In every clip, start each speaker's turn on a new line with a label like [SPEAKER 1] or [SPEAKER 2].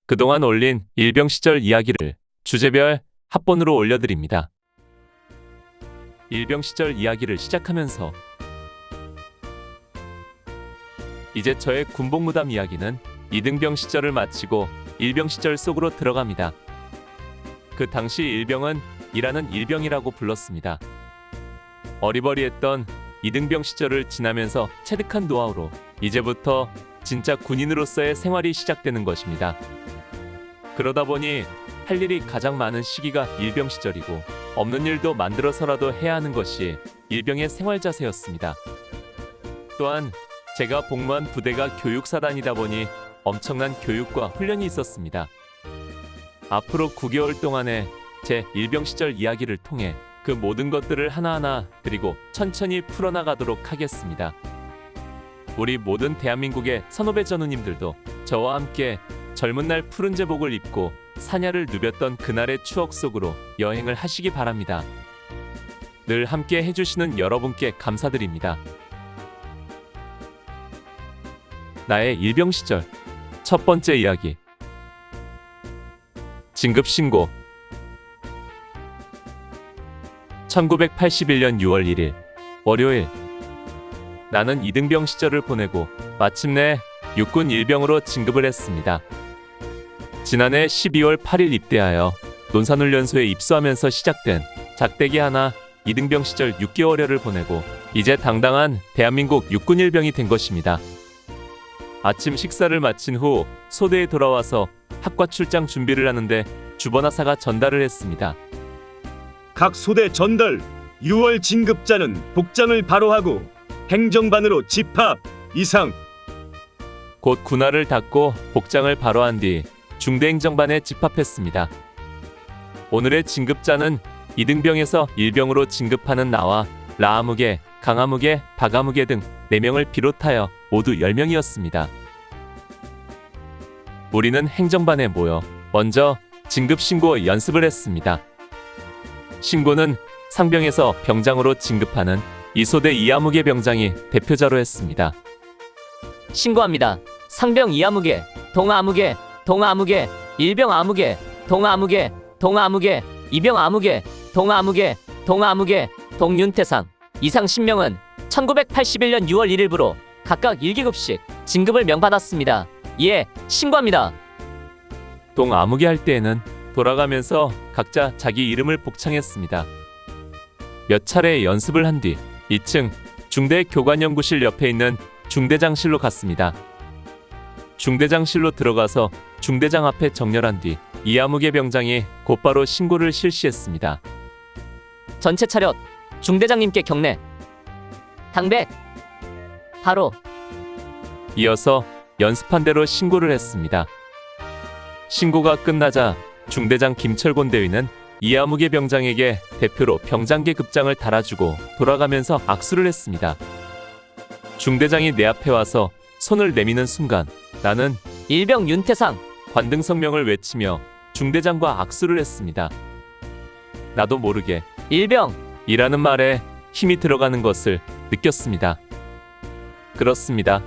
[SPEAKER 1] 그동안 올린 일병 시절 이야기를 주제별 합본으로 올려드립니다. 일병 시절 이야기를 시작하면서 이제 저의 군복무담 이야기는 이등병 시절을 마치고 일병 시절 속으로 들어갑니다. 그 당시 일병은 일하는 일병이라고 불렀습니다. 어리버리했던 이등병 시절을 지나면서 체득한 노하우로 이제부터 진짜 군인으로서의 생활이 시작되는 것입니다. 그러다 보니 할 일이 가장 많은 시기가 일병 시절이고 없는 일도 만들어서라도 해야 하는 것이 일병의 생활 자세였습니다. 또한 제가 복무한 부대가 교육사단이다 보니 엄청난 교육과 훈련이 있었습니다. 앞으로 9개월 동안의 제 일병 시절 이야기를 통해 그 모든 것들을 하나하나 그리고 천천히 풀어나가도록 하겠습니다. 우리 모든 대한민국의 선후배 전우님들도 저와 함께 젊은 날 푸른 제복을 입고 사냐를 누볐던 그날의 추억 속으로 여행을 하시기 바랍니다. 늘 함께 해주시는 여러분께 감사드립니다. 나의 일병 시절 첫 번째 이야기. 진급 신고. 1981년 6월 1일 월요일. 나는 이등병 시절을 보내고 마침내 육군 일병으로 진급을 했습니다. 지난해 12월 8일 입대하여 논산훈련소에 입소하면서 시작된 작대기 하나 이등병 시절 6개월여를 보내고 이제 당당한 대한민국 육군 일병이 된 것입니다. 아침 식사를 마친 후 소대에 돌아와서 학과 출장 준비를 하는데 주번하사가 전달을 했습니다.
[SPEAKER 2] 각 소대 전달 6월 진급자는 복장을 바로 하고 행정반으로 집합 이상.
[SPEAKER 1] 곧 군화를 닫고 복장을 바로 한 뒤 중대행정반에 집합했습니다. 오늘의 진급자는 이등병에서 일병으로 진급하는 나와 라아무개, 강아무개, 박아무개 등 4명을 비롯하여 모두 10명이었습니다. 우리는 행정반에 모여 먼저 진급 신고 연습을 했습니다. 신고는 상병에서 병장으로 진급하는 이소대 이아무개 병장이 대표자로 했습니다.
[SPEAKER 3] 신고합니다. 상병 이아무개, 동아무개, 동아무개, 일병 아무개, 동아무개, 동아무개, 이병 아무개, 동아무개, 동아무개, 동윤태상 이상 10명은 1981년 6월 1일부로 각각 1계급씩 진급을 명받았습니다. 예, 신고합니다.
[SPEAKER 1] 동아무개 할 때에는 돌아가면서 각자 자기 이름을 복창했습니다. 몇 차례 연습을 한 뒤 2층 중대 교관연구실 옆에 있는 중대장실로 갔습니다. 중대장실로 들어가서 중대장 앞에 정렬한 뒤 이아무개 병장이 곧바로 신고를 실시했습니다.
[SPEAKER 3] 전체 차렷. 중대장님께 경례. 당백. 바로.
[SPEAKER 1] 이어서 연습한 대로 신고를 했습니다. 신고가 끝나자 중대장 김철곤 대위는 이아무개 병장에게 대표로 병장계 급장을 달아주고 돌아가면서 악수를 했습니다. 중대장이 내 앞에 와서 손을 내미는 순간 나는
[SPEAKER 3] 일병 윤태상
[SPEAKER 1] 관등성명을 외치며 중대장과 악수를 했습니다. 나도 모르게
[SPEAKER 3] 일병
[SPEAKER 1] 이라는 말에 힘이 들어가는 것을 느꼈습니다. 그렇습니다.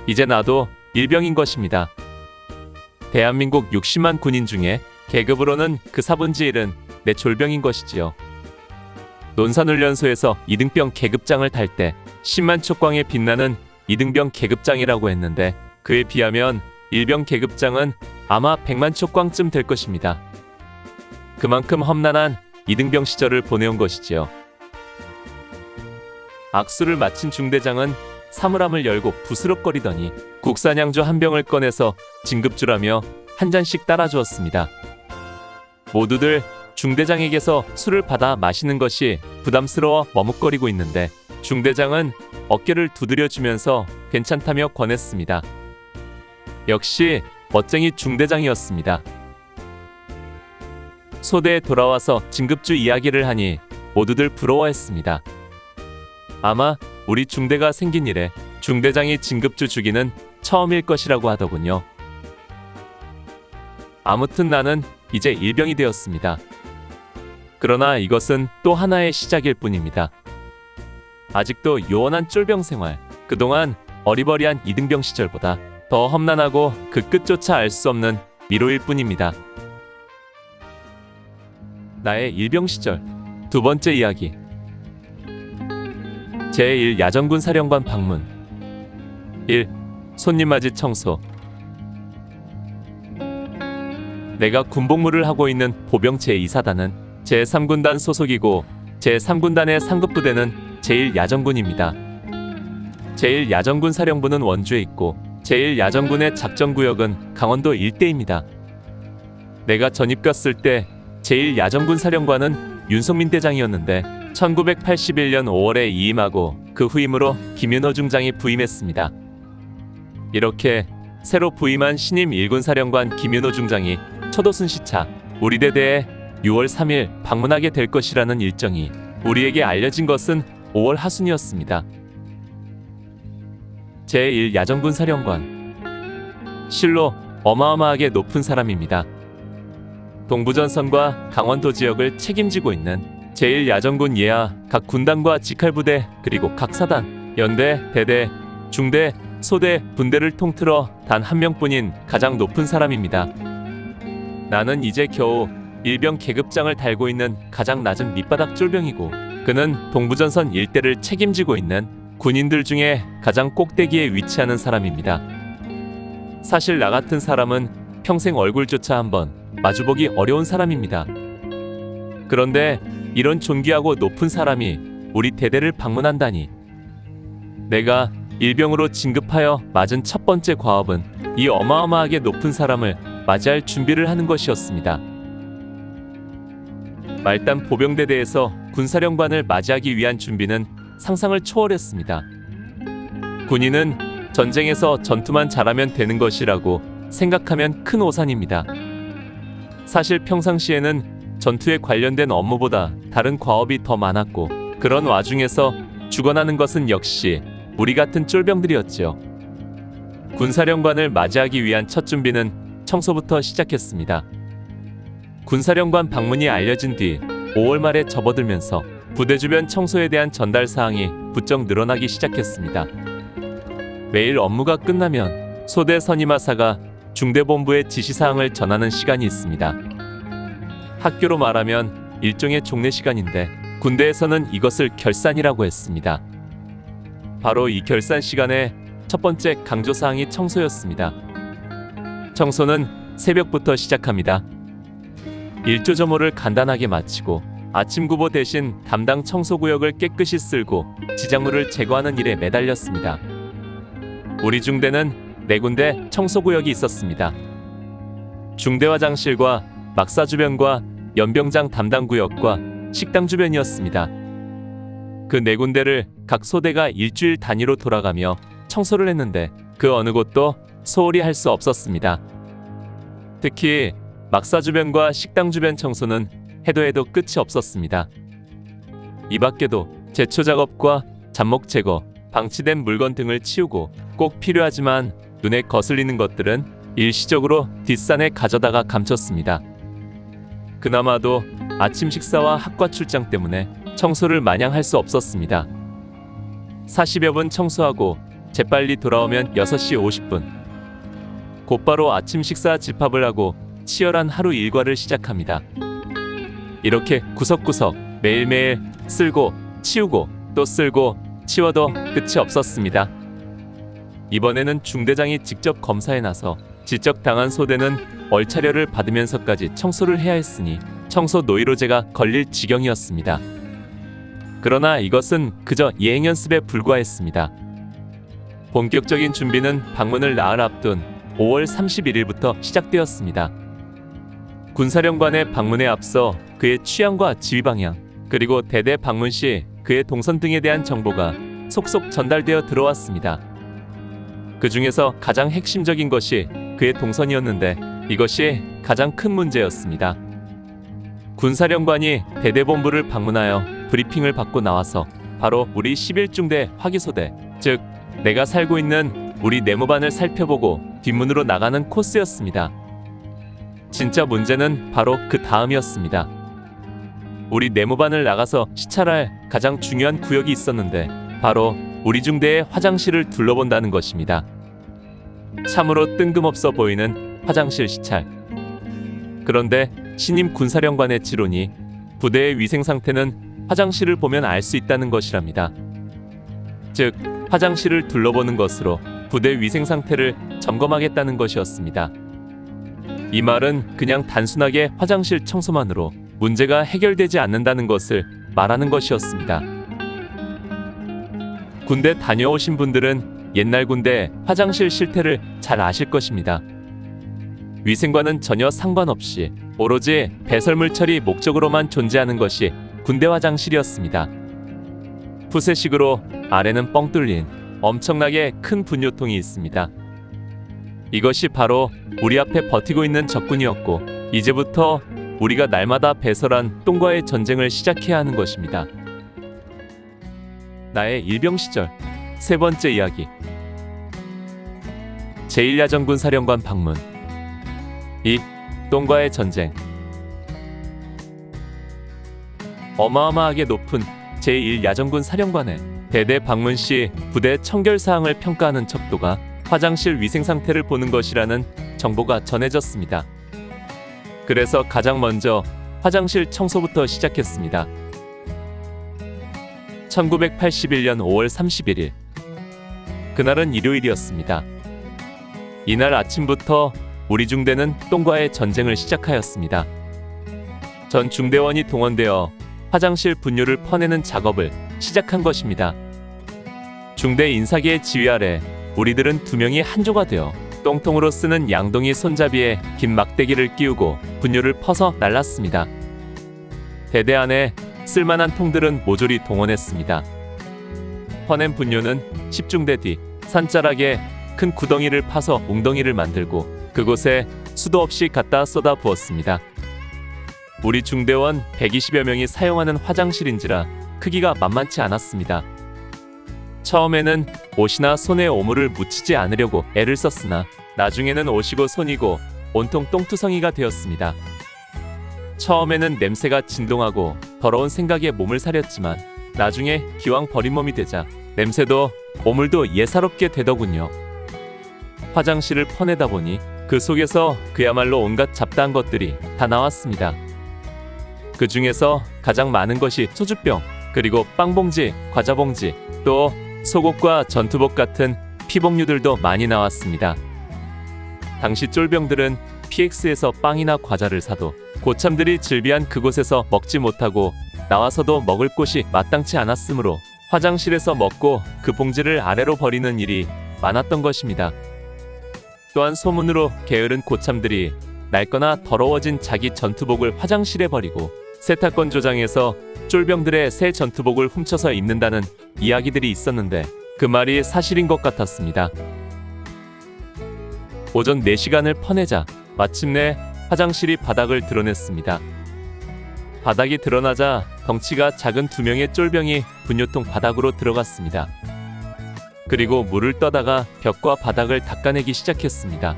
[SPEAKER 1] 이제 나도 일병인 것입니다. 대한민국 60만 군인 중에 계급으로는 그 4분의 1은 내 졸병인 것이지요. 논산훈련소에서 이등병 계급장을 탈 때 10만 촉광에 빛나는 이등병 계급장이라고 했는데 그에 비하면 일병 계급장은 아마 100만 촉광쯤 될 것입니다. 그만큼 험난한 이등병 시절을 보내온 것이지요. 악수를 마친 중대장은 사물함을 열고 부스럭거리더니 국산양주 한 병을 꺼내서 진급주라며 한 잔씩 따라주었습니다. 모두들 중대장에게서 술을 받아 마시는 것이 부담스러워 머뭇거리고 있는데 중대장은 어깨를 두드려주면서 괜찮다며 권했습니다. 역시 멋쟁이 중대장이었습니다. 소대에 돌아와서 진급주 이야기를 하니 모두들 부러워했습니다. 아마 우리 중대가 생긴 이래 중대장이 진급주 주기는 처음일 것이라고 하더군요. 아무튼 나는 이제 일병이 되었습니다. 그러나 이것은 또 하나의 시작일 뿐입니다. 아직도 요원한 쫄병 생활, 그동안 어리버리한 이등병 시절보다 더 험난하고 그 끝조차 알 수 없는 미로일 뿐입니다. 나의 일병 시절 두 번째 이야기. 제1 야전군 사령관 방문. 1. 손님 맞이 청소. 내가 군복무를 하고 있는 보병 제2사단은 제3군단 소속이고 제3군단의 상급부대는 제1야전군입니다. 제1야전군 사령부는 원주에 있고 제1야전군의 작전구역은 강원도 일대입니다. 내가 전입 갔을 때 제1야전군 사령관은 윤석민 대장이었는데 1981년 5월에 이임하고 그 후임으로 김윤호 중장이 부임했습니다. 이렇게 새로 부임한 신임 1군 사령관 김윤호 중장이 초도순 시차 우리 대대에 6월 3일 방문하게 될 것이라는 일정이 우리에게 알려진 것은 5월 하순이었습니다. 제1야전군 사령관. 실로 어마어마하게 높은 사람입니다. 동부전선과 강원도 지역을 책임지고 있는 제1야전군 예하 각 군단과 직할부대 그리고 각 사단, 연대, 대대, 중대, 소대, 분대를 통틀어 단 한 명뿐인 가장 높은 사람입니다. 나는 이제 겨우 일병 계급장을 달고 있는 가장 낮은 밑바닥 쫄병이고 그는 동부전선 일대를 책임지고 있는 군인들 중에 가장 꼭대기에 위치하는 사람입니다. 사실 나 같은 사람은 평생 얼굴조차 한번 마주보기 어려운 사람입니다. 그런데 이런 존귀하고 높은 사람이 우리 대대를 방문한다니. 내가 일병으로 진급하여 맞은 첫 번째 과업은 이 어마어마하게 높은 사람을 맞이할 준비를 하는 것이었습니다. 말단 보병대대에서 군사령관을 맞이하기 위한 준비는 상상을 초월했습니다. 군인은 전쟁에서 전투만 잘하면 되는 것이라고 생각하면 큰 오산입니다. 사실 평상시에는 전투에 관련된 업무보다 다른 과업이 더 많았고 그런 와중에서 죽어나는 것은 역시 우리 같은 쫄병들이었지요. 군사령관을 맞이하기 위한 첫 준비는 청소부터 시작했습니다. 군사령관 방문이 알려진 뒤 5월 말에 접어들면서 부대 주변 청소에 대한 전달 사항이 부쩍 늘어나기 시작했습니다. 매일 업무가 끝나면 소대 선임하사가 중대본부에 지시사항을 전하는 시간이 있습니다. 학교로 말하면 일종의 종례 시간인데 군대에서는 이것을 결산이라고 했습니다. 바로 이 결산 시간에 첫 번째 강조사항이 청소였습니다. 청소는 새벽부터 시작합니다. 일조점호를 간단하게 마치고 아침 구보 대신 담당 청소구역을 깨끗이 쓸고 지작물을 제거하는 일에 매달렸습니다. 우리 중대는 4군데 청소구역이 있었습니다. 중대 화장실과 막사 주변과 연병장 담당 구역과 식당 주변이었습니다. 그 4군데를 각 소대가 일주일 단위로 돌아가며 청소를 했는데 그 어느 곳도 소홀히 할 수 없었습니다. 특히 막사 주변과 식당 주변 청소는 해도 끝이 없었습니다. 이 밖에도 제초 작업과 잡목 제거, 방치된 물건 등을 치우고 꼭 필요하지만 눈에 거슬리는 것들은 일시적으로 뒷산에 가져다가 감췄습니다. 그나마도 아침 식사와 학과 출장 때문에 청소를 마냥 할 수 없었습니다. 40여 분 청소하고 재빨리 돌아오면 6시 50분. 곧바로 아침 식사 집합을 하고 치열한 하루 일과를 시작합니다. 이렇게 구석구석 매일매일 쓸고 치우고 또 쓸고 치워도 끝이 없었습니다. 이번에는 중대장이 직접 검사에 나서 지적당한 소대는 얼차려를 받으면서까지 청소를 해야 했으니 청소 노이로제가 걸릴 지경이었습니다. 그러나 이것은 그저 예행 연습에 불과했습니다. 본격적인 준비는 방문을 나흘 앞둔 5월 31일부터 시작되었습니다. 군사령관의 방문에 앞서 그의 취향과 지휘 방향, 그리고 대대 방문 시 그의 동선 등에 대한 정보가 속속 전달되어 들어왔습니다. 그 중에서 가장 핵심적인 것이 그의 동선이었는데 이것이 가장 큰 문제였습니다. 군사령관이 대대본부를 방문하여 브리핑을 받고 나와서 바로 우리 11중대 화기소대, 즉 내가 살고 있는 우리 내무반을 살펴보고 뒷문으로 나가는 코스였습니다. 진짜 문제는 바로 그 다음이었습니다. 우리 내무반을 나가서 시찰할 가장 중요한 구역이 있었는데 바로 우리 중대의 화장실을 둘러본다는 것입니다. 참으로 뜬금없어 보이는 화장실 시찰. 그런데 신임 군사령관의 지론이 부대의 위생 상태는 화장실을 보면 알 수 있다는 것이랍니다. 즉, 화장실을 둘러보는 것으로 부대 위생 상태를 점검하겠다는 것이었습니다. 이 말은 그냥 단순하게 화장실 청소만으로 문제가 해결되지 않는다는 것을 말하는 것이었습니다. 군대 다녀오신 분들은 옛날 군대 화장실 실태를 잘 아실 것입니다. 위생과는 전혀 상관없이 오로지 배설물 처리 목적으로만 존재하는 것이 군대 화장실이었습니다. 푸세식으로 아래는 뻥 뚫린 엄청나게 큰 분뇨통이 있습니다. 이것이 바로 우리 앞에 버티고 있는 적군이었고, 이제부터 우리가 날마다 배설한 똥과의 전쟁을 시작해야 하는 것입니다. 나의 일병 시절 세 번째 이야기. 제1야전군 사령관 방문. 이 똥과의 전쟁. 어마어마하게 높은 제1야전군 사령관의 대대 방문 시 부대 청결 사항을 평가하는 척도가 화장실 위생 상태를 보는 것이라는 정보가 전해졌습니다. 그래서 가장 먼저 화장실 청소부터 시작했습니다. 1981년 5월 31일. 그날은 일요일이었습니다. 이날 아침부터 우리 중대는 똥과의 전쟁을 시작하였습니다. 전 중대원이 동원되어 화장실 분뇨를 퍼내는 작업을 시작한 것입니다. 중대 인사계의 지휘 아래 우리들은 2명이 한조가 되어 똥통으로 쓰는 양동이 손잡이에 긴 막대기를 끼우고 분뇨를 퍼서 날랐습니다. 대대 안에 쓸만한 통들은 모조리 동원했습니다. 퍼낸 분뇨는 10중대 뒤 산자락에 큰 구덩이를 파서 웅덩이를 만들고 그곳에 수도 없이 갖다 쏟아 부었습니다. 우리 중대원 120여 명이 사용하는 화장실인지라 크기가 만만치 않았습니다. 처음에는 옷이나 손에 오물을 묻히지 않으려고 애를 썼으나 나중에는 옷이고 손이고 온통 똥투성이가 되었습니다. 처음에는 냄새가 진동하고 더러운 생각에 몸을 사렸지만 나중에 기왕 버린 몸이 되자 냄새도 오물도 예사롭게 되더군요. 화장실을 퍼내다 보니 그 속에서 그야말로 온갖 잡다한 것들이 다 나왔습니다. 그 중에서 가장 많은 것이 소주병, 그리고 빵봉지, 과자봉지, 또 속옷과 전투복 같은 피복류들도 많이 나왔습니다. 당시 쫄병들은 PX에서 빵이나 과자를 사도 고참들이 즐비한 그곳에서 먹지 못하고 나와서도 먹을 곳이 마땅치 않았으므로 화장실에서 먹고 그 봉지를 아래로 버리는 일이 많았던 것입니다. 또한 소문으로 게으른 고참들이 낡거나 더러워진 자기 전투복을 화장실에 버리고 세탁권 조장에서 쫄병들의 새 전투복을 훔쳐서 입는다는 이야기들이 있었는데 그 말이 사실인 것 같았습니다. 오전 4시간을 퍼내자 마침내 화장실이 바닥을 드러냈습니다. 바닥이 드러나자 덩치가 작은 2명의 쫄병이 분뇨통 바닥으로 들어갔습니다. 그리고 물을 떠다가 벽과 바닥을 닦아내기 시작했습니다.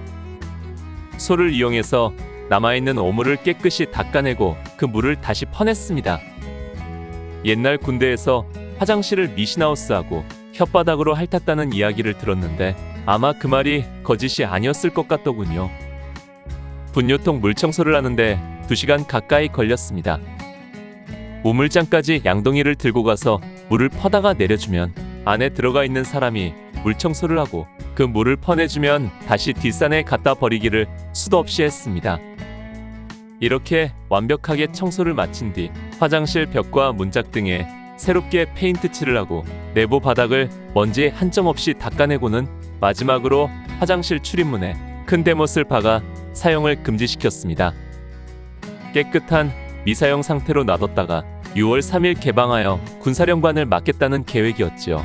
[SPEAKER 1] 소를 이용해서 남아있는 오물을 깨끗이 닦아내고 그 물을 다시 퍼냈습니다. 옛날 군대에서 화장실을 미신하우스하고 혓바닥으로 핥았다는 이야기를 들었는데 아마 그 말이 거짓이 아니었을 것 같더군요. 분뇨통 물 청소를 하는데 2시간 가까이 걸렸습니다. 우물장까지 양동이를 들고 가서 물을 퍼다가 내려주면 안에 들어가 있는 사람이 물 청소를 하고 그 물을 퍼내주면 다시 뒷산에 갖다 버리기를 수도 없이 했습니다. 이렇게 완벽하게 청소를 마친 뒤 화장실 벽과 문짝 등에 새롭게 페인트 칠을 하고 내부 바닥을 먼지 한 점 없이 닦아내고는 마지막으로 화장실 출입문에 큰 대못을 박아 사용을 금지시켰습니다. 깨끗한 미사용 상태로 놔뒀다가 6월 3일 개방하여 군사령관을 맡겠다는 계획이었지요.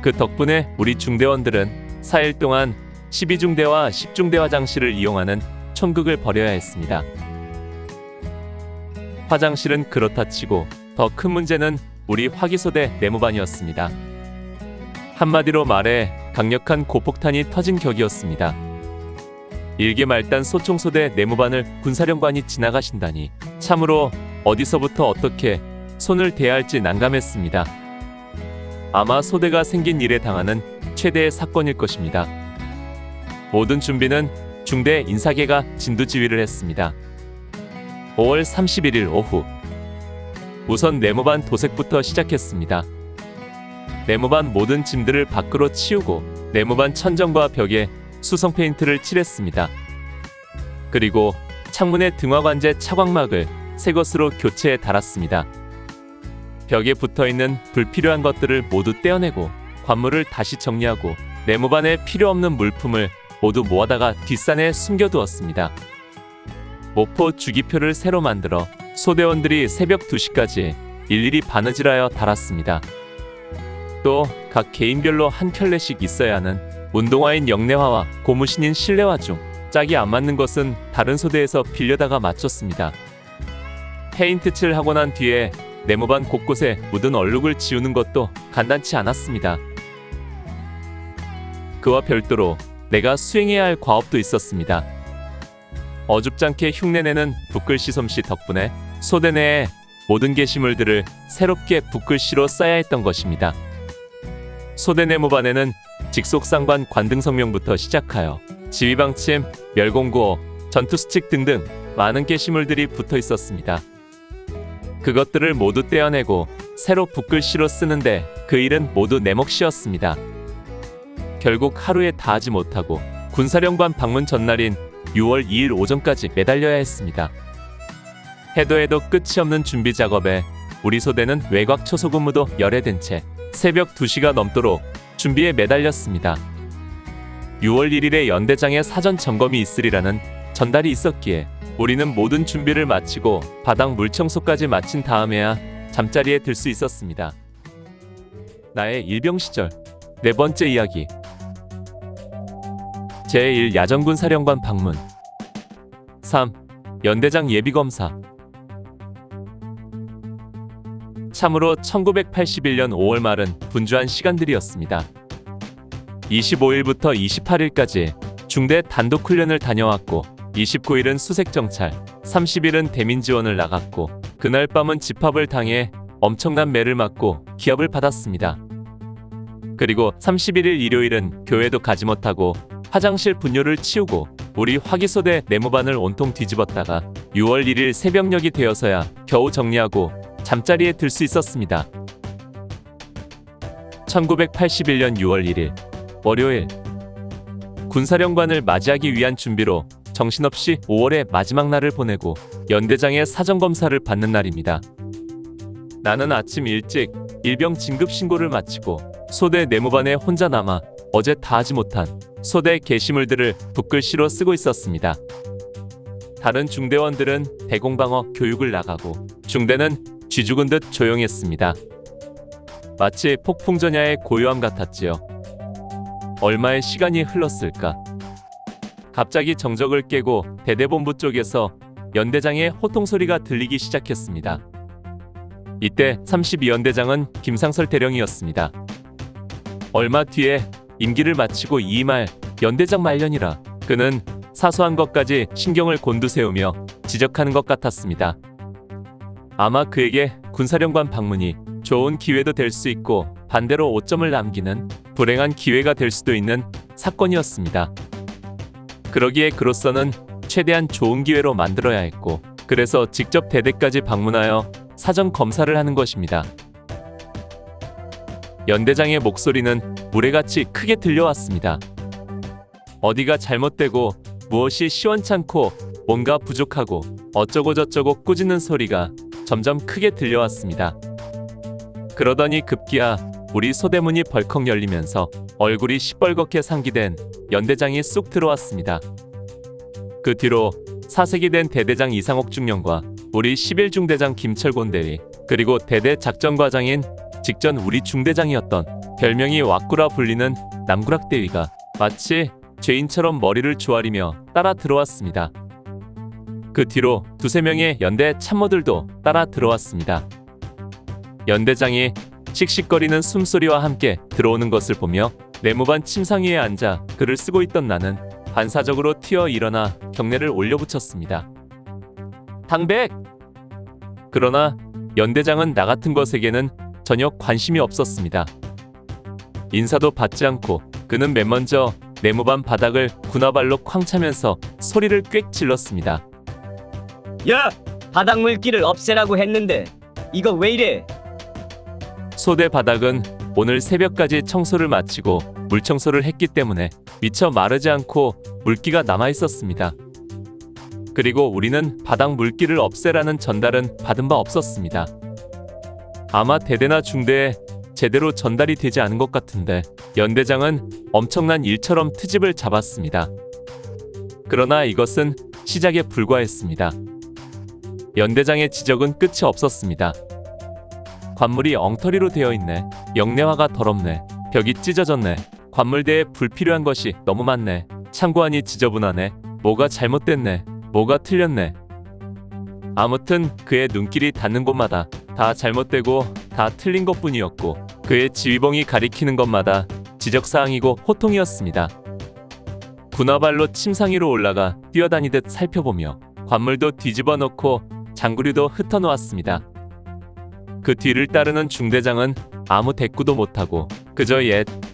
[SPEAKER 1] 그 덕분에 우리 중대원들은 4일 동안 12중대와 10중대 화장실을 이용하는 촌극을 벌여야 했습니다. 화장실은 그렇다 치고 더 큰 문제는 우리 화기소대 내무반이었습니다. 한마디로 말해 강력한 고폭탄이 터진 격이었습니다. 일개 말단 소총소대 내무반을 군사령관이 지나가신다니 참으로 어디서부터 어떻게 손을 대야 할지 난감했습니다. 아마 소대가 생긴 일에 당하는 최대의 사건일 것입니다. 모든 준비는 중대 인사계가 진두지휘를 했습니다. 5월 31일 오후 우선 네모반 도색부터 시작했습니다. 네모반 모든 짐들을 밖으로 치우고 네모반 천정과 벽에 수성 페인트를 칠했습니다. 그리고 창문의 등화관제 차광막을 새 것으로 교체해 달았습니다. 벽에 붙어있는 불필요한 것들을 모두 떼어내고 관물을 다시 정리하고 네모반에 필요 없는 물품을 모두 모아다가 뒷산에 숨겨두었습니다. 모포 주기표를 새로 만들어 소대원들이 새벽 2시까지 일일이 바느질하여 달았습니다. 또 각 개인별로 한 켤레씩 있어야 하는 운동화인 영내화와 고무신인 실내화 중 짝이 안 맞는 것은 다른 소대에서 빌려다가 맞췄습니다. 페인트 칠 하고 난 뒤에 네모반 곳곳에 묻은 얼룩을 지우는 것도 간단치 않았습니다. 그와 별도로 내가 수행해야 할 과업도 있었습니다. 어줍잖게 흉내내는 붓글씨 솜씨 덕분에 소대 내에 모든 게시물들을 새롭게 붓글씨로 써야 했던 것입니다. 소대 네모반에는 직속상관 관등성명부터 시작하여 지휘방침, 멸공구어, 전투수칙 등등 많은 게시물들이 붙어 있었습니다. 그것들을 모두 떼어내고 새로 붓글씨로 쓰는데 그 일은 모두 내 몫이었습니다. 결국 하루에 다 하지 못하고 군사령관 방문 전날인 6월 2일 오전까지 매달려야 했습니다. 해도 해도 끝이 없는 준비 작업에 우리 소대는 외곽 초소 근무도 열애된 채 새벽 2시가 넘도록 준비에 매달렸습니다. 6월 1일에 연대장의 사전 점검이 있으리라는 전달이 있었기에 우리는 모든 준비를 마치고 바닥 물청소까지 마친 다음에야 잠자리에 들 수 있었습니다. 나의 일병 시절 네 번째 이야기. 제1 야전군 사령관 방문. 3. 연대장 예비검사. 참으로 1981년 5월 말은 분주한 시간들이었습니다. 25일부터 28일까지 중대 단독 훈련을 다녀왔고 29일은 수색정찰, 30일은 대민지원을 나갔고 그날 밤은 집합을 당해 엄청난 매를 맞고 기합을 받았습니다. 그리고 31일 일요일은 교회도 가지 못하고 화장실 분뇨를 치우고 우리 화기소대 네모반을 온통 뒤집었다가 6월 1일 새벽녘이 되어서야 겨우 정리하고 잠자리에 들 수 있었습니다. 1981년 6월 1일 월요일 군사령관을 맞이하기 위한 준비로 정신없이 5월의 마지막 날을 보내고 연대장의 사전검사를 받는 날입니다. 나는 아침 일찍 일병 진급 신고를 마치고 소대 네모반에 혼자 남아 어제 다 하지 못한 소대 게시물들을 붓글씨로 쓰고 있었습니다. 다른 중대원들은 대공방어 교육을 나가고 중대는 쥐 죽은 듯 조용했습니다. 마치 폭풍전야의 고요함 같았지요. 얼마의 시간이 흘렀을까? 갑자기 정적을 깨고 대대본부 쪽에서 연대장의 호통소리가 들리기 시작했습니다. 이때 32연대장은 김상설 대령이었습니다. 얼마 뒤에 임기를 마치고 이임할 연대장 말년이라 그는 사소한 것까지 신경을 곤두세우며 지적하는 것 같았습니다. 아마 그에게 군사령관 방문이 좋은 기회도 될 수 있고 반대로 오점을 남기는 불행한 기회가 될 수도 있는 사건이었습니다. 그러기에 그로서는 최대한 좋은 기회로 만들어야 했고 그래서 직접 대대까지 방문하여 사전 검사를 하는 것입니다. 연대장의 목소리는 우레같이 크게 들려왔습니다. 어디가 잘못되고 무엇이 시원찮고 뭔가 부족하고 어쩌고저쩌고 꾸짖는 소리가 점점 크게 들려왔습니다. 그러더니 급기야 우리 소대문이 벌컥 열리면서 얼굴이 시뻘겋게 상기된 연대장이 쑥 들어왔습니다. 그 뒤로 사색이 된 대대장 이상옥 중령과 우리 11중대장 김철곤 대위 그리고 대대 작전과장인 직전 우리 중대장이었던 별명이 왁구라 불리는 남구락 대위가 마치 죄인처럼 머리를 조아리며 따라 들어왔습니다. 그 뒤로 두세 명의 연대 참모들도 따라 들어왔습니다. 연대장이 씩씩거리는 숨소리와 함께 들어오는 것을 보며 네모반 침상 위에 앉아 글을 쓰고 있던 나는 반사적으로 튀어 일어나 경례를 올려붙였습니다. 당백! 그러나 연대장은 나 같은 것에게는 전혀 관심이 없었습니다. 인사도 받지 않고 그는 맨 먼저 네모반 바닥을 군화발로 쾅 차면서 소리를 꽥 질렀습니다.
[SPEAKER 4] 야! 바닥 물기를 없애라고 했는데 이거 왜 이래?
[SPEAKER 1] 소대 바닥은 오늘 새벽까지 청소를 마치고 물청소를 했기 때문에 미처 마르지 않고 물기가 남아 있었습니다. 그리고 우리는 바닥 물기를 없애라는 전달은 받은 바 없었습니다. 아마 대대나 중대에 제대로 전달이 되지 않은 것 같은데 연대장은 엄청난 일처럼 트집을 잡았습니다. 그러나 이것은 시작에 불과했습니다. 연대장의 지적은 끝이 없었습니다. 관물이 엉터리로 되어 있네. 영내화가 더럽네. 벽이 찢어졌네. 관물대에 불필요한 것이 너무 많네. 창고안이 지저분하네. 뭐가 잘못됐네. 뭐가 틀렸네. 아무튼 그의 눈길이 닿는 곳마다 다 잘못되고 다 틀린 것뿐이었고 그의 지휘봉이 가리키는 것마다 지적사항이고 호통이었습니다. 군화발로 침상 위로 올라가 뛰어다니듯 살펴보며 관물도 뒤집어 놓고 장구류도 흩어놓았습니다. 그 뒤를 따르는 중대장은 아무 대꾸도 못하고 그저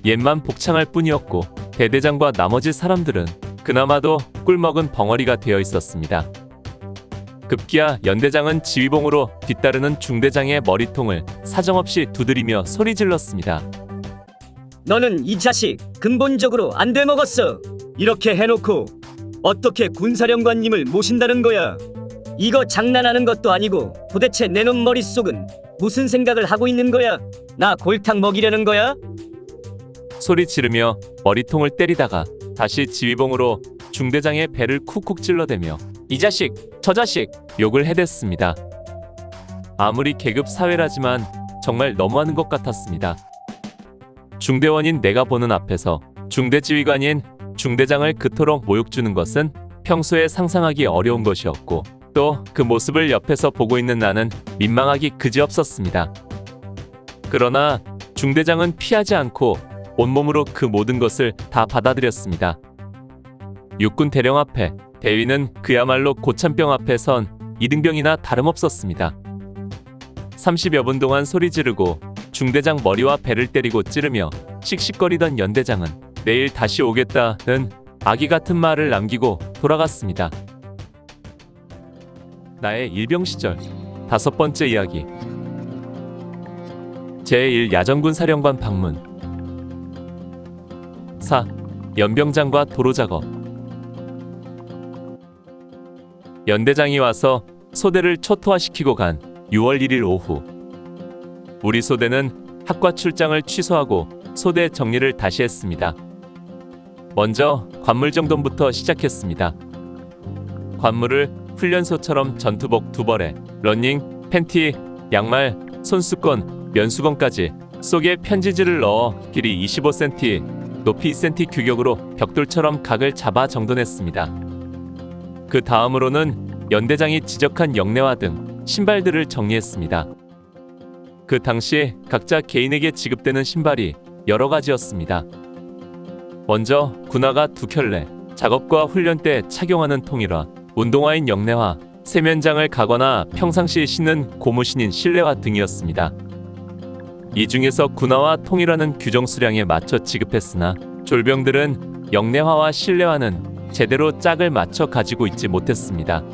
[SPEAKER 1] 옛만 복창할 뿐이었고 대대장과 나머지 사람들은 그나마도 꿀먹은 벙어리가 되어 있었습니다. 급기야 연대장은 지휘봉으로 뒤따르는 중대장의 머리통을 사정없이 두드리며 소리 질렀습니다.
[SPEAKER 4] 너는 이 자식 근본적으로 안 돼 먹었어. 이렇게 해놓고 어떻게 군사령관님을 모신다는 거야? 이거 장난하는 것도 아니고 도대체 내 놈 머릿속은 무슨 생각을 하고 있는 거야? 나 골탕 먹이려는 거야?
[SPEAKER 1] 소리 지르며 머리통을 때리다가 다시 지휘봉으로 중대장의 배를 쿡쿡 찔러대며 이 자식, 저 자식 욕을 해댔습니다. 아무리 계급 사회라지만 정말 너무하는 것 같았습니다. 중대원인 내가 보는 앞에서 중대지휘관인 중대장을 그토록 모욕 주는 것은 평소에 상상하기 어려운 것이었고 또 그 모습을 옆에서 보고 있는 나는 민망하기 그지없었습니다. 그러나 중대장은 피하지 않고 온몸으로 그 모든 것을 다 받아들였습니다. 육군 대령 앞에 대위는 그야말로 고참병 앞에 선 이등병이나 다름없었습니다. 30여 분 동안 소리 지르고 중대장 머리와 배를 때리고 찌르며 씩씩거리던 연대장은 내일 다시 오겠다는 아기 같은 말을 남기고 돌아갔습니다. 나의 일병 시절 5번째 이야기. 제1 야전군 사령관 방문. 4. 연병장과 도로작업. 연대장이 와서 소대를 초토화시키고 간 6월 1일 오후 우리 소대는 학과 출장을 취소하고 소대 정리를 다시 했습니다. 먼저 관물정돈부터 시작했습니다. 관물을 훈련소처럼 전투복 2벌에 러닝, 팬티, 양말, 손수건, 면수건까지 속에 편지지를 넣어 길이 25cm, 높이 2cm 규격으로 벽돌처럼 각을 잡아 정돈했습니다. 그 다음으로는 연대장이 지적한 영내화 등 신발들을 정리했습니다. 그 당시 각자 개인에게 지급되는 신발이 여러 가지였습니다. 먼저 군화가 2켤레, 작업과 훈련 때 착용하는 통일화, 운동화인 영내화, 세면장을 가거나 평상시 신는 고무신인 실내화 등이었습니다. 이 중에서 군화와 통일화는 규정 수량에 맞춰 지급했으나 졸병들은 영내화와 실내화는 제대로 짝을 맞춰 가지고 있지 못했습니다.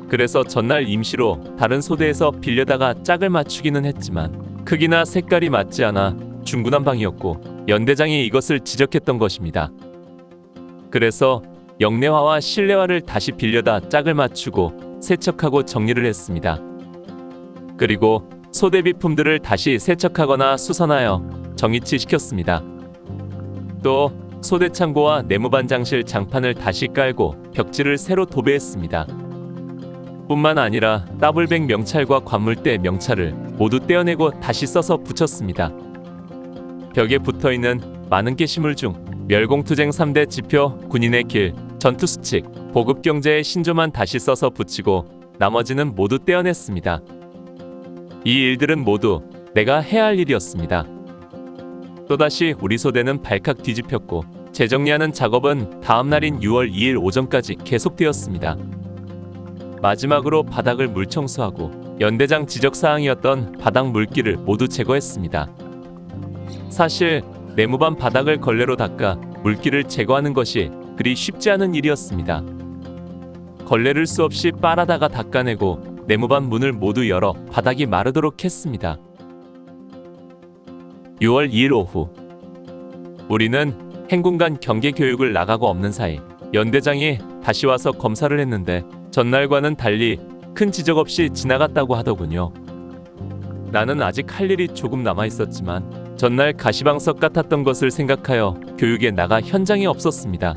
[SPEAKER 1] 그래서 전날 임시로 다른 소대에서 빌려다가 짝을 맞추기는 했지만 크기나 색깔이 맞지 않아 중구난방이었고 연대장이 이것을 지적했던 것입니다. 그래서 영내화와 실내화를 다시 빌려다 짝을 맞추고 세척하고 정리를 했습니다. 그리고 소대 비품들을 다시 세척하거나 수선하여 정위치 시켰습니다. 또 소대 창고와 내무반장실 장판을 다시 깔고 벽지를 새로 도배했습니다. 뿐만 아니라 더블백 명찰과 관물대 명찰을 모두 떼어내고 다시 써서 붙였습니다. 벽에 붙어있는 많은 게시물 중 멸공투쟁 3대 지표, 군인의 길, 전투수칙, 보급경제의 신조만 다시 써서 붙이고 나머지는 모두 떼어냈습니다. 이 일들은 모두 내가 해야 할 일이었습니다. 또다시 우리 소대는 발칵 뒤집혔고 재정리하는 작업은 다음 날인 6월 2일 오전까지 계속되었습니다. 마지막으로 바닥을 물청소하고 연대장 지적사항이었던 바닥 물기를 모두 제거했습니다. 사실 내무반 바닥을 걸레로 닦아 물기를 제거하는 것이 그리 쉽지 않은 일이었습니다. 걸레를 수없이 빨아다가 닦아내고 네모반 문을 모두 열어 바닥이 마르도록 했습니다. 6월 2일 오후, 우리는 행군간 경계 교육을 나가고 없는 사이 연대장이 다시 와서 검사를 했는데 전날과는 달리 큰 지적 없이 지나갔다고 하더군요. 나는 아직 할 일이 조금 남아 있었지만 전날 가시방석 같았던 것을 생각하여 교육에 나가 현장에 없었습니다.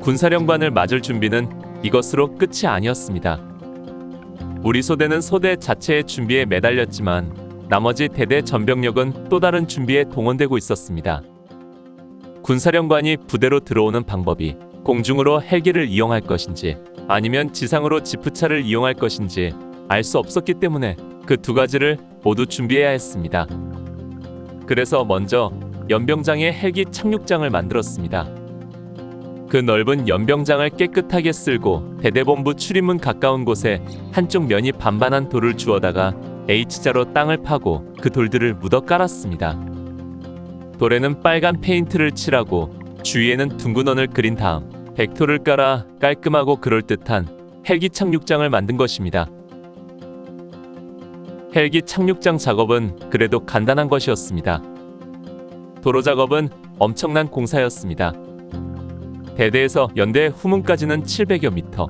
[SPEAKER 1] 군사령관을 맞을 준비는 이것으로 끝이 아니었습니다. 우리 소대는 소대 자체의 준비에 매달렸지만 나머지 대대 전병력은 또 다른 준비에 동원되고 있었습니다. 군사령관이 부대로 들어오는 방법이 공중으로 헬기를 이용할 것인지 아니면 지상으로 지프차를 이용할 것인지 알 수 없었기 때문에 그 두 가지를 모두 준비해야 했습니다. 그래서 먼저 연병장에 헬기 착륙장을 만들었습니다. 그 넓은 연병장을 깨끗하게 쓸고 대대본부 출입문 가까운 곳에 한쪽 면이 반반한 돌을 주워다가 H자로 땅을 파고 그 돌들을 묻어 깔았습니다. 돌에는 빨간 페인트를 칠하고 주위에는 둥근 원을 그린 다음 벡토를 깔아 깔끔하고 그럴듯한 헬기 착륙장을 만든 것입니다. 헬기 착륙장 작업은 그래도 간단한 것이었습니다. 도로 작업은 엄청난 공사였습니다. 대대에서 연대 후문까지는 700여 미터.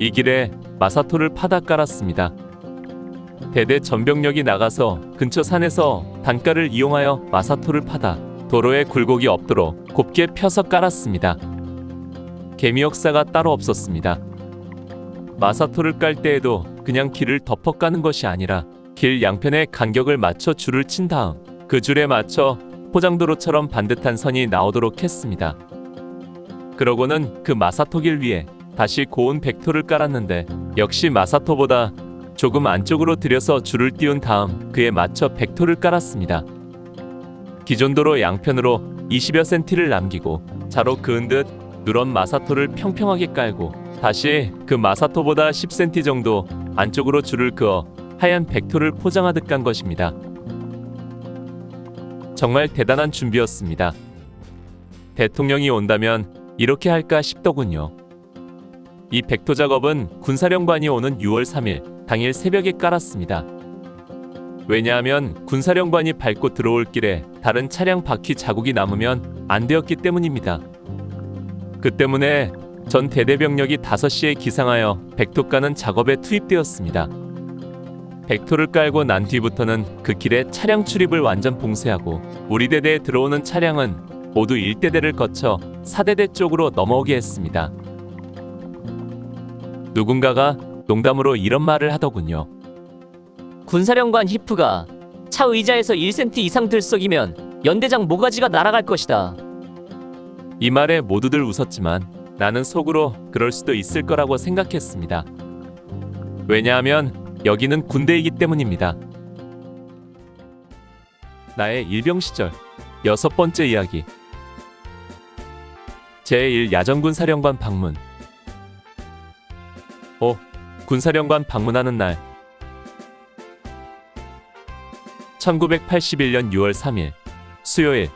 [SPEAKER 1] 이 길에 마사토를 파다 깔았습니다. 대대 전병력이 나가서 근처 산에서 단가를 이용하여 마사토를 파다 도로에 굴곡이 없도록 곱게 펴서 깔았습니다. 개미 역사가 따로 없었습니다. 마사토를 깔 때에도 그냥 길을 덮어 까는 것이 아니라 길 양편의 간격을 맞춰 줄을 친 다음 그 줄에 맞춰 포장도로처럼 반듯한 선이 나오도록 했습니다. 그러고는 그 마사토길 위에 다시 고운 벡토를 깔았는데 역시 마사토보다 조금 안쪽으로 들여서 줄을 띄운 다음 그에 맞춰 벡토를 깔았습니다. 기존 도로 양편으로 20여 센티를 남기고 자로 그은 듯 누런 마사토를 평평하게 깔고 다시 그 마사토보다 10cm 정도 안쪽으로 줄을 그어 하얀 벡토를 포장하듯 깐 것입니다. 정말 대단한 준비였습니다. 대통령이 온다면 이렇게 할까 싶더군요. 이 벡토 작업은 군사령관이 오는 6월 3일 당일 새벽에 깔았습니다. 왜냐하면 군사령관이 밟고 들어올 길에 다른 차량 바퀴 자국이 남으면 안 되었기 때문입니다. 그 때문에 전 대대병력이 5시에 기상하여 벡토 까는 작업에 투입되었습니다. 벡토를 깔고 난 뒤부터는 그 길에 차량 출입을 완전 봉쇄하고 우리 대대에 들어오는 차량은 모두 1대대를 거쳐 4대대 쪽으로 넘어오게 했습니다. 누군가가 농담으로 이런 말을 하더군요.
[SPEAKER 3] 군사령관 히프가 차 의자에서 1cm 이상 들썩이면 연대장 모가지가 날아갈 것이다.
[SPEAKER 1] 이 말에 모두들 웃었지만 나는 속으로 그럴 수도 있을 거라고 생각했습니다. 왜냐하면 여기는 군대이기 때문입니다. 나의 일병 시절 6번째 이야기. 제1 야전군 사령관 방문. 군사령관 방문하는 날 1981년 6월 3일 수요일.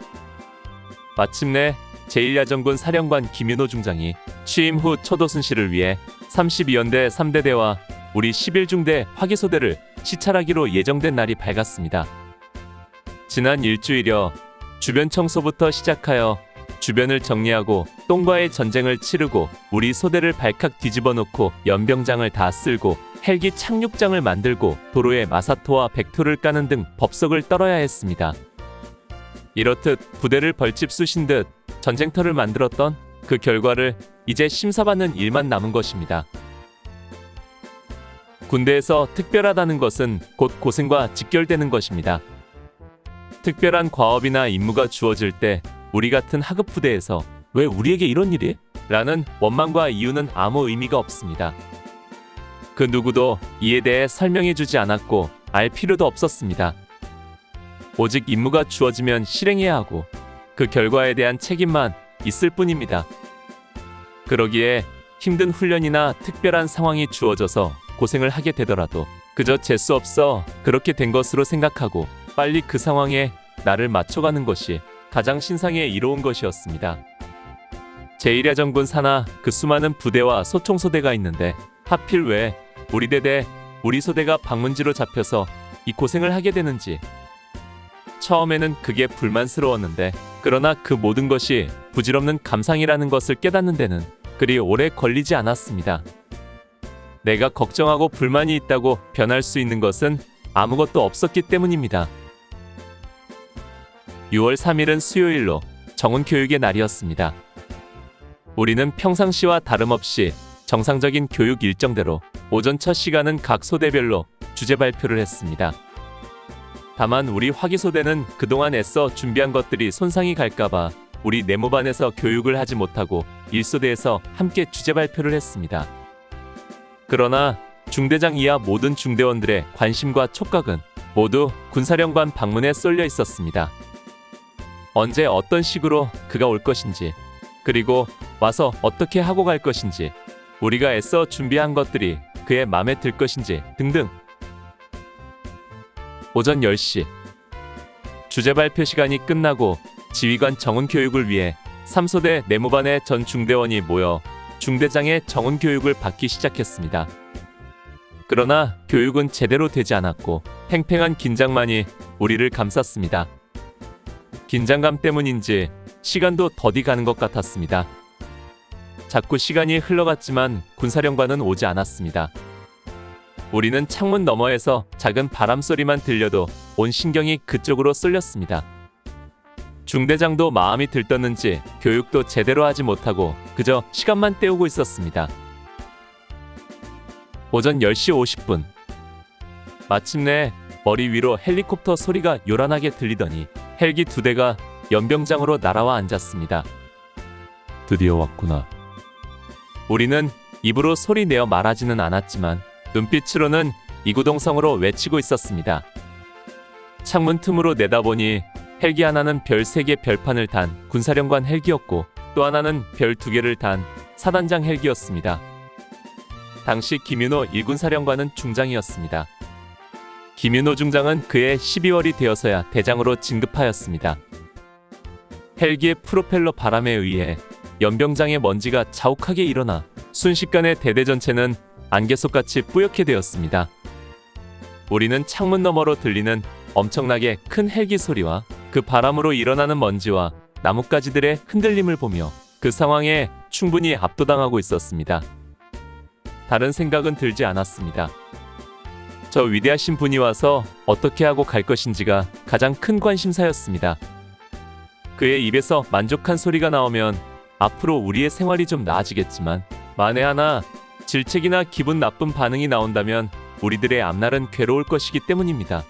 [SPEAKER 1] 마침내 제1야전군 사령관 김윤호 중장이 취임 후 초도순 씨를 위해 32연대 3대대와 우리 11중대 화기소대를 시찰하기로 예정된 날이 밝았습니다. 지난 일주일여 주변 청소부터 시작하여 주변을 정리하고 똥과의 전쟁을 치르고 우리 소대를 발칵 뒤집어 놓고 연병장을 다 쓸고 헬기 착륙장을 만들고 도로에 마사토와 벡토를 까는 등 법석을 떨어야 했습니다. 이렇듯 부대를 벌집 쑤신 듯 전쟁터를 만들었던 그 결과를 이제 심사받는 일만 남은 것입니다. 군대에서 특별하다는 것은 곧 고생과 직결되는 것입니다. 특별한 과업이나 임무가 주어질 때 우리 같은 하급 부대에서 왜 우리에게 이런 일이? 라는 원망과 이유는 아무 의미가 없습니다. 그 누구도 이에 대해 설명해주지 않았고 알 필요도 없었습니다. 오직 임무가 주어지면 실행해야 하고 그 결과에 대한 책임만 있을 뿐입니다. 그러기에 힘든 훈련이나 특별한 상황이 주어져서 고생을 하게 되더라도 그저 재수 없어 그렇게 된 것으로 생각하고 빨리 그 상황에 나를 맞춰가는 것이 가장 신상에 이로운 것이었습니다. 제1야전군 산하 그 수많은 부대와 소총소대가 있는데 하필 왜 우리 대대, 우리 소대가 방문지로 잡혀서 이 고생을 하게 되는지 처음에는 그게 불만스러웠는데 그러나 그 모든 것이 부질없는 감상이라는 것을 깨닫는 데는 그리 오래 걸리지 않았습니다. 내가 걱정하고 불만이 있다고 변할 수 있는 것은 아무것도 없었기 때문입니다. 6월 3일은 수요일로 정훈교육의 날이었습니다. 우리는 평상시와 다름없이 정상적인 교육 일정대로 오전 첫 시간은 각 소대별로 주제 발표를 했습니다. 다만 우리 화기소대는 그동안 애써 준비한 것들이 손상이 갈까봐 우리 내무반에서 교육을 하지 못하고 1소대에서 함께 주제 발표를 했습니다. 그러나 중대장 이하 모든 중대원들의 관심과 촉각은 모두 군사령관 방문에 쏠려 있었습니다. 언제 어떤 식으로 그가 올 것인지, 그리고 와서 어떻게 하고 갈 것인지, 우리가 애써 준비한 것들이 그의 마음에 들 것인지 등등. 오전 10시 주제 발표 시간이 끝나고 지휘관 정훈 교육을 위해 3소대 내무반의 전 중대원이 모여 중대장의 정훈 교육을 받기 시작했습니다. 그러나 교육은 제대로 되지 않았고 팽팽한 긴장만이 우리를 감쌌습니다. 긴장감 때문인지 시간도 더디 가는 것 같았습니다. 자꾸 시간이 흘러갔지만 군사령관은 오지 않았습니다. 우리는 창문 너머에서 작은 바람 소리만 들려도 온 신경이 그쪽으로 쏠렸습니다. 중대장도 마음이 들떴는지 교육도 제대로 하지 못하고 그저 시간만 때우고 있었습니다. 오전 10시 50분 마침내 머리 위로 헬리콥터 소리가 요란하게 들리더니 헬기 2대가 연병장으로 날아와 앉았습니다. 드디어 왔구나. 우리는 입으로 소리 내어 말하지는 않았지만 눈빛으로는 이구동성으로 외치고 있었습니다. 창문 틈으로 내다보니 헬기 하나는 별 3개 별판을 단 군사령관 헬기였고 또 하나는 별 2개를 단 사단장 헬기였습니다. 당시 김윤호 1군 사령관은 중장이었습니다. 김윤호 중장은 그해 12월이 되어서야 대장으로 진급하였습니다. 헬기의 프로펠러 바람에 의해 연병장의 먼지가 자욱하게 일어나 순식간에 대대 전체는 안개속같이 뿌옇게 되었습니다. 우리는 창문 너머로 들리는 엄청나게 큰 헬기 소리와 그 바람으로 일어나는 먼지와 나뭇가지들의 흔들림을 보며 그 상황에 충분히 압도당하고 있었습니다. 다른 생각은 들지 않았습니다. 저 위대하신 분이 와서 어떻게 하고 갈 것인지가 가장 큰 관심사였습니다. 그의 입에서 만족한 소리가 나오면 앞으로 우리의 생활이 좀 나아지겠지만 만에 하나 질책이나 기분 나쁜 반응이 나온다면 우리들의 앞날은 괴로울 것이기 때문입니다.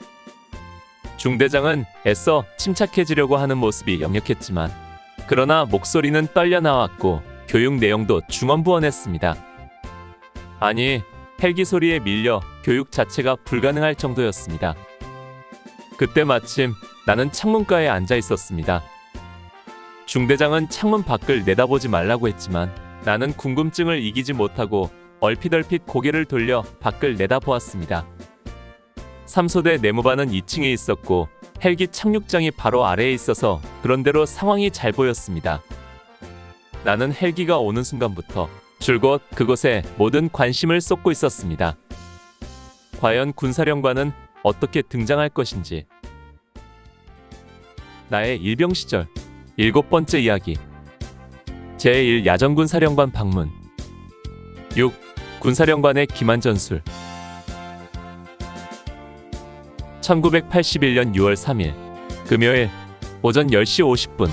[SPEAKER 1] 중대장은 애써 침착해지려고 하는 모습이 역력했지만 그러나 목소리는 떨려 나왔고 교육 내용도 중언부언했습니다. 아니, 헬기 소리에 밀려 교육 자체가 불가능할 정도였습니다. 그때 마침 나는 창문가에 앉아 있었습니다. 중대장은 창문 밖을 내다보지 말라고 했지만 나는 궁금증을 이기지 못하고 얼핏얼핏 고개를 돌려 밖을 내다보았습니다. 3소대 내무반은 2층에 있었고 헬기 착륙장이 바로 아래에 있어서 그런대로 상황이 잘 보였습니다. 나는 헬기가 오는 순간부터 줄곧 그곳에 모든 관심을 쏟고 있었습니다. 과연 군사령관은 어떻게 등장할 것인지. 나의 일병 시절 7번째 이야기. 제1야전군 사령관 방문. 6. 군사령관의 기만 전술. 1981년 6월 3일 금요일 오전 10시 50분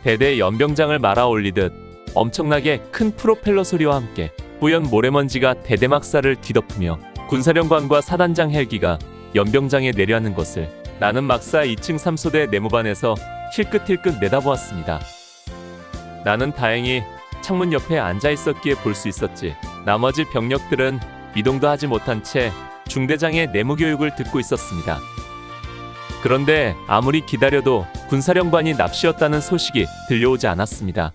[SPEAKER 1] 대대 연병장을 말아 올리듯 엄청나게 큰 프로펠러 소리와 함께 뿌연 모래먼지가 대대막사를 뒤덮으며 군사령관과 사단장 헬기가 연병장에 내려앉는 것을 나는 막사 2층 3소대 내무반에서 힐끗힐끗 내다보았습니다. 나는 다행히 창문 옆에 앉아 있었기에 볼 수 있었지 나머지 병력들은 이동도 하지 못한 채 중대장의 내무교육을 듣고 있었습니다. 그런데 아무리 기다려도 군사령관이 납치였다는 소식이 들려오지 않았습니다.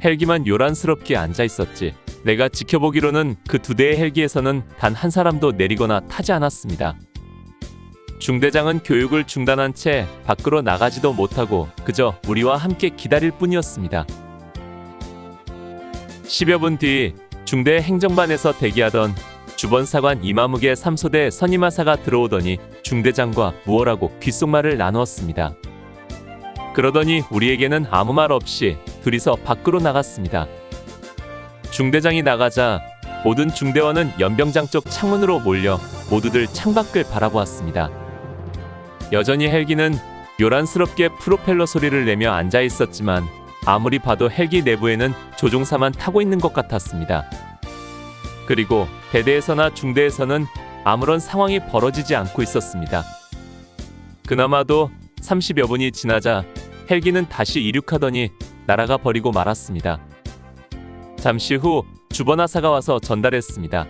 [SPEAKER 1] 헬기만 요란스럽게 앉아 있었지 내가 지켜보기로는 그 2대의 헬기에서는 단 한 사람도 내리거나 타지 않았습니다. 중대장은 교육을 중단한 채 밖으로 나가지도 못하고 그저 우리와 함께 기다릴 뿐이었습니다. 10여 분 뒤 중대 행정반에서 대기하던 주번사관 이마무개 3소대 선임하사가 들어오더니 중대장과 무엇라고 귓속말을 나누었습니다. 그러더니 우리에게는 아무 말 없이 둘이서 밖으로 나갔습니다. 중대장이 나가자 모든 중대원은 연병장 쪽 창문으로 몰려 모두들 창밖을 바라보았습니다. 여전히 헬기는 요란스럽게 프로펠러 소리를 내며 앉아 있었지만 아무리 봐도 헬기 내부에는 조종사만 타고 있는 것 같았습니다. 그리고 대대에서나 중대에서는 아무런 상황이 벌어지지 않고 있었습니다. 그나마도 30여 분이 지나자 헬기는 다시 이륙하더니 날아가 버리고 말았습니다. 잠시 후 주번하사가 와서 전달했습니다.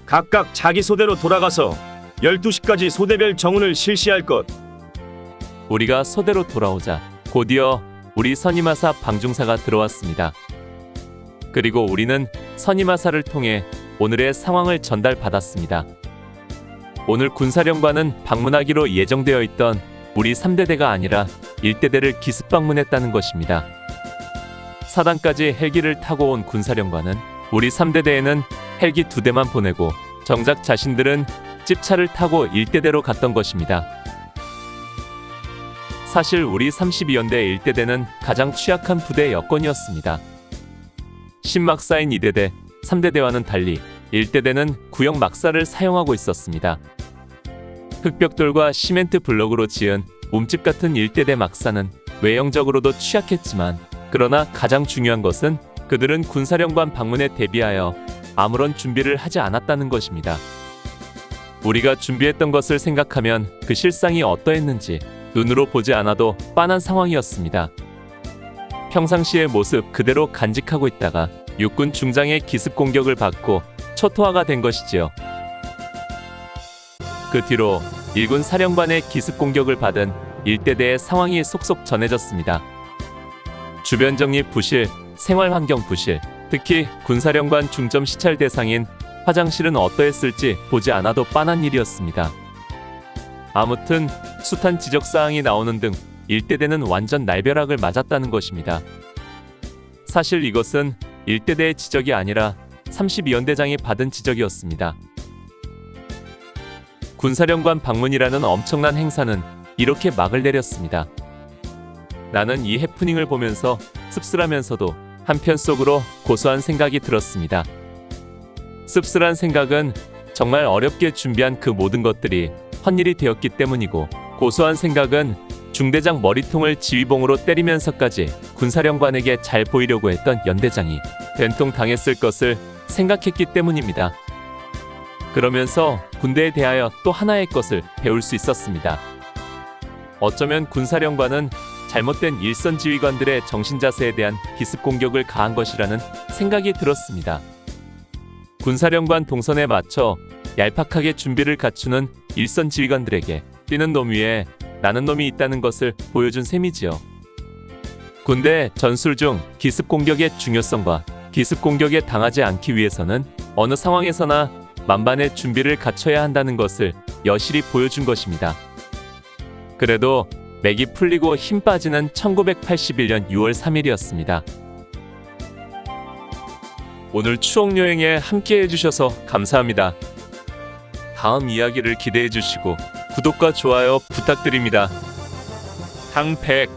[SPEAKER 2] 각각 자기 소대로 돌아가서 12시까지 소대별 정훈을 실시할 것.
[SPEAKER 1] 우리가 소대로 돌아오자 곧이어 우리 선임하사 방중사가 들어왔습니다. 그리고 우리는 선임하사를 통해 오늘의 상황을 전달받았습니다. 오늘 군사령관은 방문하기로 예정되어 있던 우리 3대대가 아니라 1대대를 기습 방문했다는 것입니다. 사단까지 헬기를 타고 온 군사령관은 우리 3대대에는 헬기 2대만 보내고 정작 자신들은 찝차를 타고 1대대로 갔던 것입니다. 사실 우리 32연대 1대대는 가장 취약한 부대 여건이었습니다. 신막사인 2대대, 3대대와는 달리 1대대는 구형 막사를 사용하고 있었습니다. 흑벽돌과 시멘트 블럭으로 지은 몸집 같은 1대대 막사는 외형적으로도 취약했지만 그러나 가장 중요한 것은 그들은 군사령관 방문에 대비하여 아무런 준비를 하지 않았다는 것입니다. 우리가 준비했던 것을 생각하면 그 실상이 어떠했는지 눈으로 보지 않아도 빤한 상황이었습니다. 평상시의 모습 그대로 간직하고 있다가 육군 중장의 기습 공격을 받고 초토화가 된 것이지요. 그 뒤로 일군 사령관의 기습 공격을 받은 1대대의 상황이 속속 전해졌습니다. 주변 정리 부실, 생활 환경 부실, 특히 군사령관 중점 시찰 대상인 화장실은 어떠했을지 보지 않아도 빤한 일이었습니다. 아무튼 숱한 지적사항이 나오는 등 1대대는 완전 날벼락을 맞았다는 것입니다. 사실 이것은 1대대의 지적이 아니라 32연대장이 받은 지적이었습니다. 군사령관 방문이라는 엄청난 행사는 이렇게 막을 내렸습니다. 나는 이 해프닝을 보면서 씁쓸하면서도 한편 속으로 고소한 생각이 들었습니다. 씁쓸한 생각은 정말 어렵게 준비한 그 모든 것들이 헛일이 되었기 때문이고, 고소한 생각은 중대장 머리통을 지휘봉으로 때리면서까지 군사령관에게 잘 보이려고 했던 연대장이 된통 당했을 것을 생각했기 때문입니다. 그러면서 군대에 대하여 또 하나의 것을 배울 수 있었습니다. 어쩌면 군사령관은 잘못된 일선 지휘관들의 정신자세에 대한 기습 공격을 가한 것이라는 생각이 들었습니다. 군사령관 동선에 맞춰 얄팍하게 준비를 갖추는 일선 지휘관들에게 뛰는 놈 위에 나는 놈이 있다는 것을 보여준 셈이지요. 군대 전술 중 기습 공격의 중요성과 기습 공격에 당하지 않기 위해서는 어느 상황에서나 만반의 준비를 갖춰야 한다는 것을 여실히 보여준 것입니다. 그래도 맥이 풀리고 힘 빠지는 1981년 6월 3일이었습니다. 오늘 추억여행에 함께 해주셔서 감사합니다. 다음 이야기를 기대해 주시고 구독과 좋아요 부탁드립니다. 항백